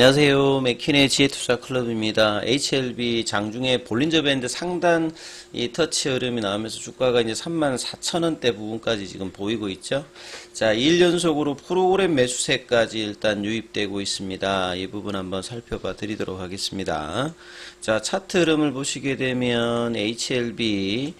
안녕하세요. 맥킨의 지혜투자클럽입니다. HLB 장중에 볼린저 밴드 상단 이 터치 흐름이 나오면서 주가가 이제 34,000원대 부분까지 지금 보이고 있죠. 자, 1연속으로 프로그램 매수세까지 일단 유입되고 있습니다. 이 부분 한번 살펴봐 드리도록 하겠습니다. 자, 차트 흐름을 보시게 되면 HLB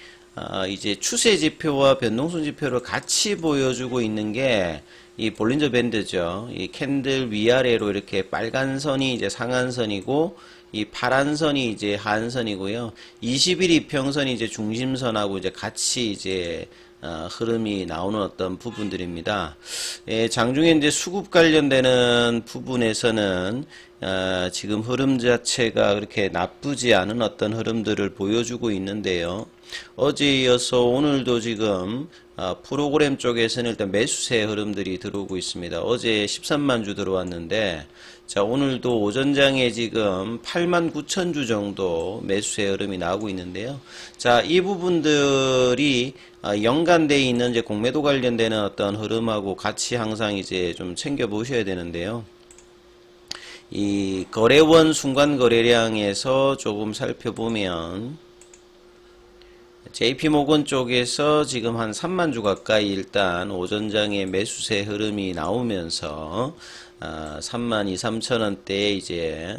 이제 추세 지표와 변동성 지표를 같이 보여주고 있는 게 이 볼린저 밴드죠. 이 캔들 위아래로 이렇게 빨간 선이 이제 상한선이고 이 파란 선이 이제 하한선이고요. 21 이평선이 이제 중심선하고 이제 같이 이제 흐름이 나오는 어떤 부분들입니다. 예, 장중에 이제 수급 관련되는 부분에서는 지금 흐름 자체가 그렇게 나쁘지 않은 어떤 흐름들을 보여주고 있는데요. 어제에 이어서 오늘도 지금 프로그램 쪽에서는 일단 매수세 흐름들이 들어오고 있습니다. 어제 13만 주 들어왔는데 자, 오늘도 오전장에 지금 8만 9천 주 정도 매수세 흐름이 나오고 있는데요. 자, 이 부분들이 연관되어 있는 이제 공매도 관련되는 어떤 흐름하고 같이 항상 이제 좀 챙겨 보셔야 되는데요. 이 거래원 순간 거래량에서 조금 살펴보면 JP모건 쪽에서 지금 한 3만 주 가까이 일단 오전장에 매수세 흐름이 나오면서 3만 2, 3천 원대에 이제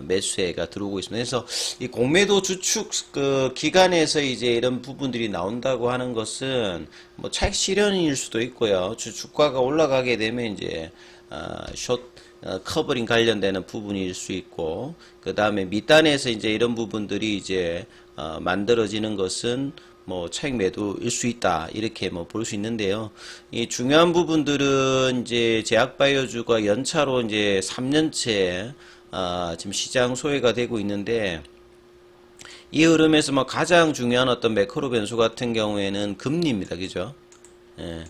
매수세가 들어오고 있습니다. 그래서 이 공매도 주축 그 기간에서 이제 이런 부분들이 나온다고 하는 것은 뭐 차익 실현일 수도 있고요. 주가가 올라가게 되면 이제 숏 커버링 관련되는 부분일 수 있고, 그 다음에 밑단에서 이제 이런 부분들이 이제 만들어지는 것은 뭐 차익 매도일 수 있다, 이렇게 뭐 볼 수 있는데요. 이 중요한 부분들은 이제 제약바이오주가 연차로 이제 3년째 지금 시장 소외가 되고 있는데, 이 흐름에서 뭐 가장 중요한 어떤 매크로 변수 같은 경우에는 금리입니다. 그죠? 예.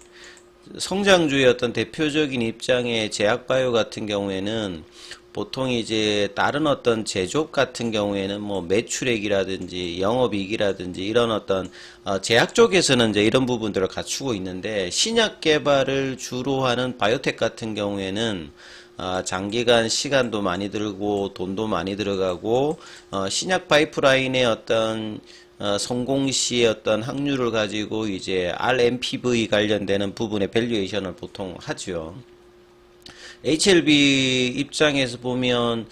성장주의 어떤 대표적인 입장의 제약바이오 같은 경우에는 보통 이제 다른 어떤 제조업 같은 경우에는 뭐 매출액이라든지 영업이익이라든지 이런 어떤 제약 쪽에서는 이제 이런 부분들을 갖추고 있는데, 신약 개발을 주로 하는 바이오텍 같은 경우에는 장기간 시간도 많이 들고 돈도 많이 들어가고 신약 파이프라인의 어떤 성공 시의 어떤 확률을 가지고 이제 RMPV 관련되는 부분의 밸류에이션을 보통 하죠. HLB 입장에서 보면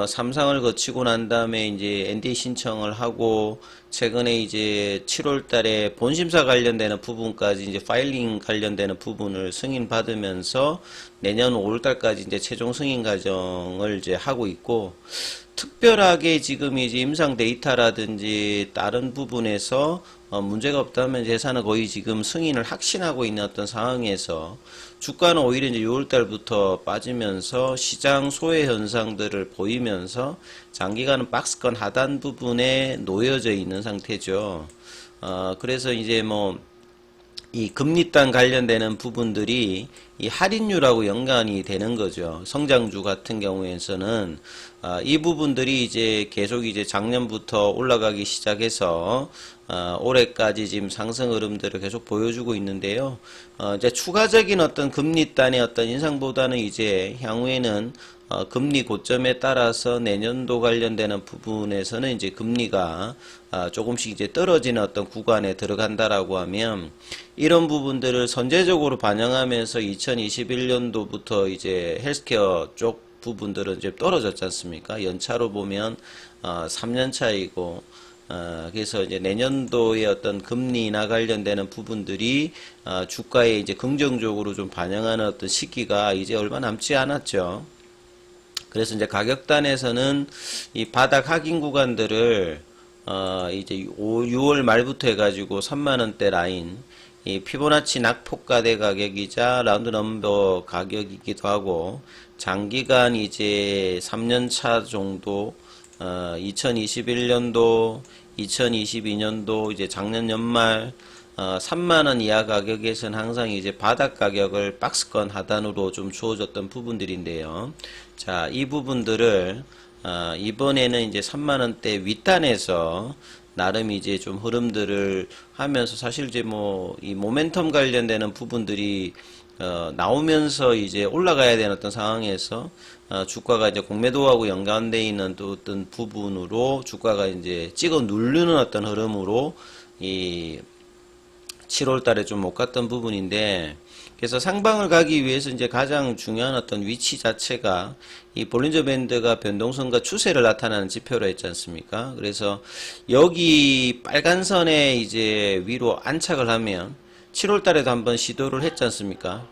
삼상을 거치고 난 다음에 이제 NDA 신청을 하고, 최근에 이제 7월 달에 본심사 관련되는 부분까지 이제 파일링 관련되는 부분을 승인 받으면서 내년 5월 달까지 이제 최종 승인 과정을 이제 하고 있고, 특별하게 지금 이제 임상 데이터라든지 다른 부분에서 문제가 없다면 회사는 거의 지금 승인을 확신하고 있는 어떤 상황에서 주가는 오히려 이제 6월 달부터 빠지면서 시장 소외 현상들을 보이면서 장기간은 박스권 하단 부분에 놓여져 있는 상태죠. 그래서 이제 뭐 이 금리단 관련되는 부분들이 이 할인율하고 연관이 되는 거죠. 성장주 같은 경우에서는 이 부분들이 이제 계속 이제 작년부터 올라가기 시작해서 올해까지 지금 상승 흐름들을 계속 보여주고 있는데요. 이제 추가적인 어떤 금리단의 어떤 인상보다는 이제 향후에는 금리 고점에 따라서 내년도 관련되는 부분에서는 이제 금리가 조금씩 이제 떨어지는 어떤 구간에 들어간다라고 하면, 이런 부분들을 선제적으로 반영하면서 2021년도부터 이제 헬스케어 쪽 부분들은 이제 떨어졌지 않습니까? 연차로 보면 3년 차이고, 그래서 이제 내년도의 어떤 금리 인하 관련되는 부분들이 주가에 이제 긍정적으로 좀 반영하는 어떤 시기가 이제 얼마 남지 않았죠. 그래서 이제 가격단에서는 이 바닥 하긴 구간들을 이제 6월 말부터 해가지고 3만원대 라인, 이 피보나치 낙폭가대 가격이자 라운드 넘버 가격이기도 하고, 장기간 이제 3년차 정도 2021년도 2022년도 이제 작년 연말 3만원 이하 가격에서는 항상 이제 바닥 가격을 박스권 하단으로 좀 주어졌던 부분들인데요. 자, 이 부분들을 이번에는 이제 3만원대 윗단에서 나름 이제 좀 흐름들을 하면서, 사실 이제 뭐 이 모멘텀 관련되는 부분들이 나오면서 이제 올라가야 되는 어떤 상황에서 주가가 이제 공매도하고 연관되어 있는 또 어떤 부분으로 주가가 이제 찍어 누르는 어떤 흐름으로 이 7월 달에 좀 못 갔던 부분인데, 그래서 상방을 가기 위해서 이제 가장 중요한 어떤 위치 자체가 이 볼린저 밴드가 변동성과 추세를 나타내는 지표로 했지 않습니까? 그래서 여기 빨간 선에 이제 위로 안착을 하면 7월 달에도 한번 시도를 했지 않습니까?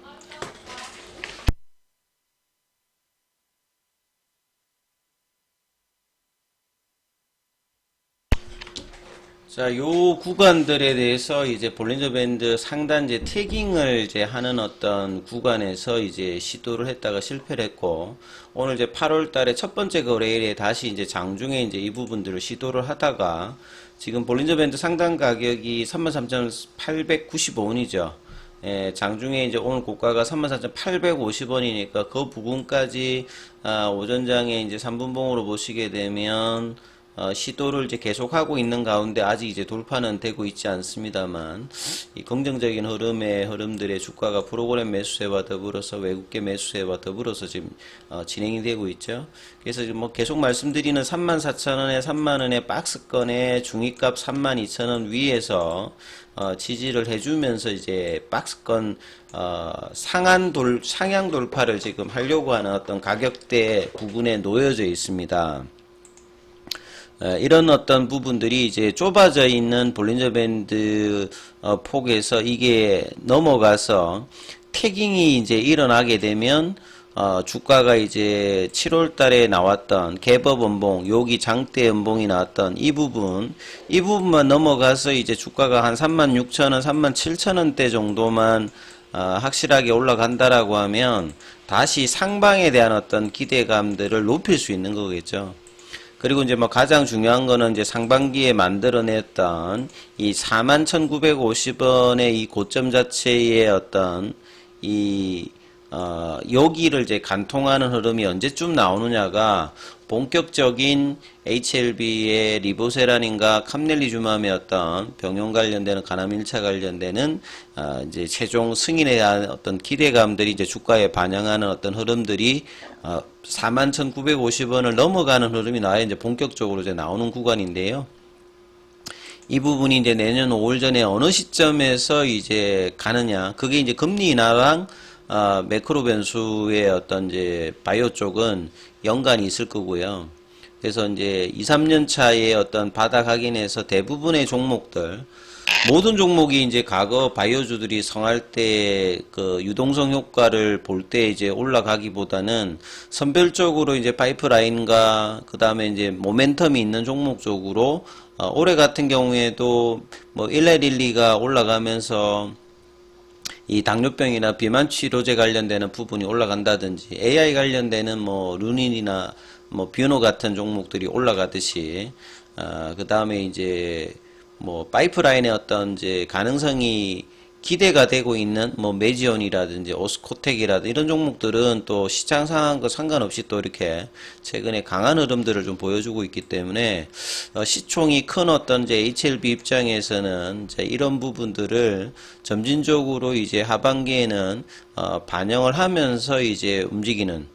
자, 요 구간들에 대해서 이제 볼린저 밴드 상단 이제 태깅을 이제 하는 어떤 구간에서 이제 시도를 했다가 실패를 했고, 오늘 이제 8월 달에 첫 번째 거래일에 다시 이제 장중에 이제 이 부분들을 시도를 하다가 지금 볼린저 밴드 상단 가격이 33,895원이죠. 예, 장중에 이제 오늘 고가가 34,850원이니까 그 부분까지 오전장에 이제 3분봉으로 보시게 되면 시도를 이제 계속하고 있는 가운데 아직 이제 돌파는 되고 있지 않습니다만, 이 긍정적인 흐름들의 주가가 프로그램 매수세와 더불어서 외국계 매수세와 더불어서 지금 진행이 되고 있죠. 그래서 지금 뭐 계속 말씀드리는 34,000원에 3만원의 박스권의 중위값 32,000원 위에서 지지를 해주면서 이제 박스권 상향 돌파를 지금 하려고 하는 어떤 가격대 부분에 놓여져 있습니다. 이런 어떤 부분들이 이제 좁아져 있는 볼린저 밴드 폭에서 이게 넘어가서 태깅이 이제 일어나게 되면 주가가 이제 7월 달에 나왔던 갭업 연봉, 여기 장대 연봉이 나왔던 이 부분만 넘어가서 이제 주가가 한 36,000원, 37,000원대 정도만 확실하게 올라간다라고 하면 다시 상방에 대한 어떤 기대감들을 높일 수 있는 거겠죠. 그리고 이제 뭐 가장 중요한 거는 이제 상반기에 만들어냈던 이 41,950원의 이 고점 자체의 어떤 여기를 이제 간통하는 흐름이 언제쯤 나오느냐가 본격적인 HLB의 리보세란인가 캄넬리주맘의 어떤 병용 관련되는 간암 1차 관련되는 이제 최종 승인에 대한 어떤 기대감들이 이제 주가에 반영하는 어떤 흐름들이 41,950원을 넘어가는 흐름이 나야 이제 본격적으로 이제 나오는 구간인데요. 이 부분이 이제 내년 5월 전에 어느 시점에서 이제 가느냐, 그게 이제 금리 인하랑 매크로 변수의 어떤 이제 바이오 쪽은 연관이 있을 거고요. 그래서 이제 2, 3년 차의 어떤 바닥 확인에서 대부분의 종목들, 모든 종목이 이제 과거 바이오주들이 성할 때 그 유동성 효과를 볼 때 이제 올라가기보다는 선별적으로 이제 파이프라인과 그 다음에 이제 모멘텀이 있는 종목 쪽으로 올해 같은 경우에도 뭐 1112가 올라가면서 이 당뇨병이나 비만 치료제 관련되는 부분이 올라간다든지 AI 관련되는 뭐 루닌이나 뭐 뷰노 같은 종목들이 올라가듯이 그 다음에 이제 뭐 파이프라인의 어떤 이제 가능성이 기대가 되고 있는 뭐 메지온이라든지 오스코텍이라든지 이런 종목들은 또 시장 상황과 상관없이 또 이렇게 최근에 강한 흐름들을 좀 보여주고 있기 때문에 시총이 큰 어떤 이제 HLB 입장에서는 이제 이런 부분들을 점진적으로 이제 하반기에는 반영을 하면서 이제 움직이는,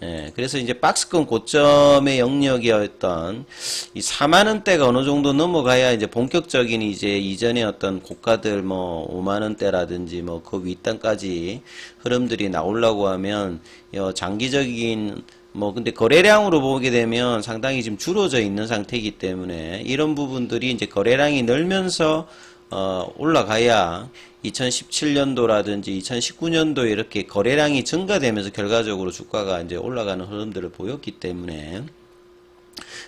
예, 그래서 이제 박스권 고점의 영역이었던 이 4만원대가 어느 정도 넘어가야 이제 본격적인 이제 이전의 어떤 고가들 뭐 5만원대라든지 뭐 그 윗단까지 흐름들이 나오려고 하면 장기적인 뭐 근데 거래량으로 보게 되면 상당히 지금 줄어져 있는 상태이기 때문에 이런 부분들이 이제 거래량이 늘면서 올라가야 2017년도라든지 2019년도에 이렇게 거래량이 증가되면서 결과적으로 주가가 이제 올라가는 흐름들을 보였기 때문에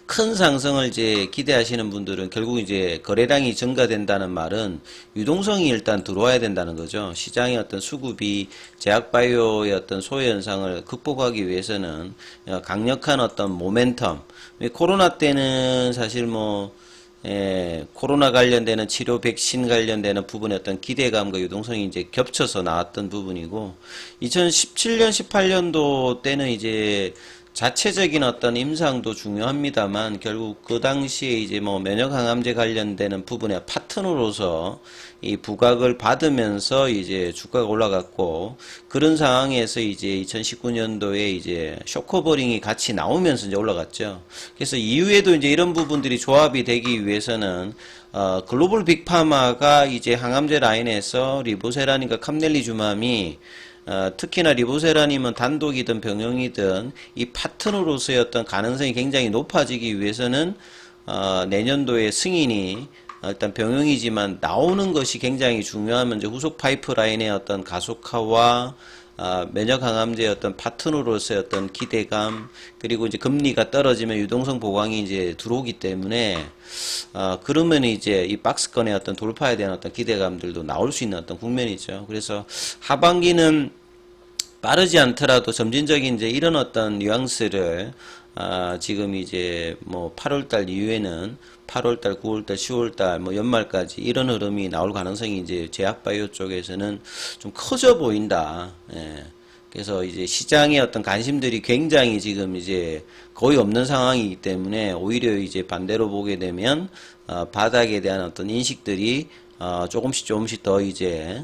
큰 상승을 이제 기대하시는 분들은 결국 이제 거래량이 증가된다는 말은 유동성이 일단 들어와야 된다는 거죠. 시장의 어떤 수급이 제약바이오의 어떤 소외 현상을 극복하기 위해서는 강력한 어떤 모멘텀. 코로나 때는 사실 뭐 코로나 관련되는 치료 백신 관련되는 부분의 어떤 기대감과 유동성이 이제 겹쳐서 나왔던 부분이고 2017년 18년도 때는 이제 자체적인 어떤 임상도 중요합니다만 결국 그 당시에 이제 뭐 면역항암제 관련되는 부분의 파트너로서 이 부각을 받으면서 이제 주가가 올라갔고 그런 상황에서 이제 2019년도에 이제 쇼커버링이 같이 나오면서 이제 올라갔죠. 그래서 이후에도 이제 이런 부분들이 조합이 되기 위해서는 글로벌 빅파마가 이제 항암제 라인에서 리보세라닌과 캄넬리주맘이 특히나 리보세라님은 단독이든 병용이든 이 파트너로서의 어떤 가능성이 굉장히 높아지기 위해서는 내년도에 승인이 일단 병용이지만 나오는 것이 굉장히 중요하면 이제 후속 파이프라인의 어떤 가속화와 면역항암제의 어떤 파트너로서의 어떤 기대감 그리고 이제 금리가 떨어지면 유동성 보강이 이제 들어오기 때문에 그러면 이제 이 박스권의 어떤 돌파에 대한 어떤 기대감들도 나올 수 있는 어떤 국면이죠. 그래서 하반기는 빠르지 않더라도 점진적인 이제 이런 어떤 뉘앙스를 지금 이제 뭐 8월달 이후에는 8월달, 9월달, 10월달 뭐 연말까지 이런 흐름이 나올 가능성이 이제 제약바이오 쪽에서는 좀 커져 보인다. 예. 그래서 이제 시장의 어떤 관심들이 굉장히 지금 이제 거의 없는 상황이기 때문에 오히려 이제 반대로 보게 되면 바닥에 대한 어떤 인식들이 조금씩 더 이제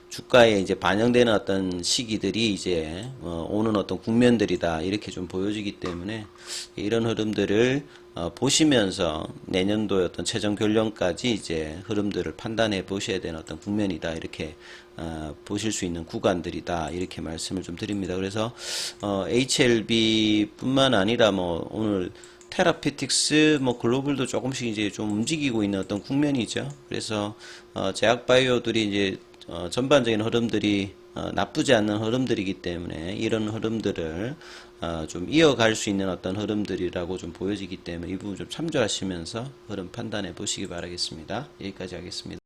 주가에 이제 반영되는 어떤 시기들이 이제 오는 어떤 국면들이다 이렇게 좀 보여지기 때문에 이런 흐름들을 보시면서 내년도의 어떤 최종 결론까지 이제 흐름들을 판단해 보셔야 되는 어떤 국면이다 이렇게 보실 수 있는 구간들이다 이렇게 말씀을 좀 드립니다. 그래서 HLB 뿐만 아니라 뭐 오늘 테라피틱스 뭐 글로벌도 조금씩 이제 좀 움직이고 있는 어떤 국면이죠. 그래서 제약바이오들이 이제 전반적인 흐름들이 나쁘지 않는 흐름들이기 때문에 이런 흐름들을 좀 이어갈 수 있는 어떤 흐름들이라고 좀 보여지기 때문에 이 부분 좀 참조하시면서 흐름 판단해 보시기 바라겠습니다. 여기까지 하겠습니다.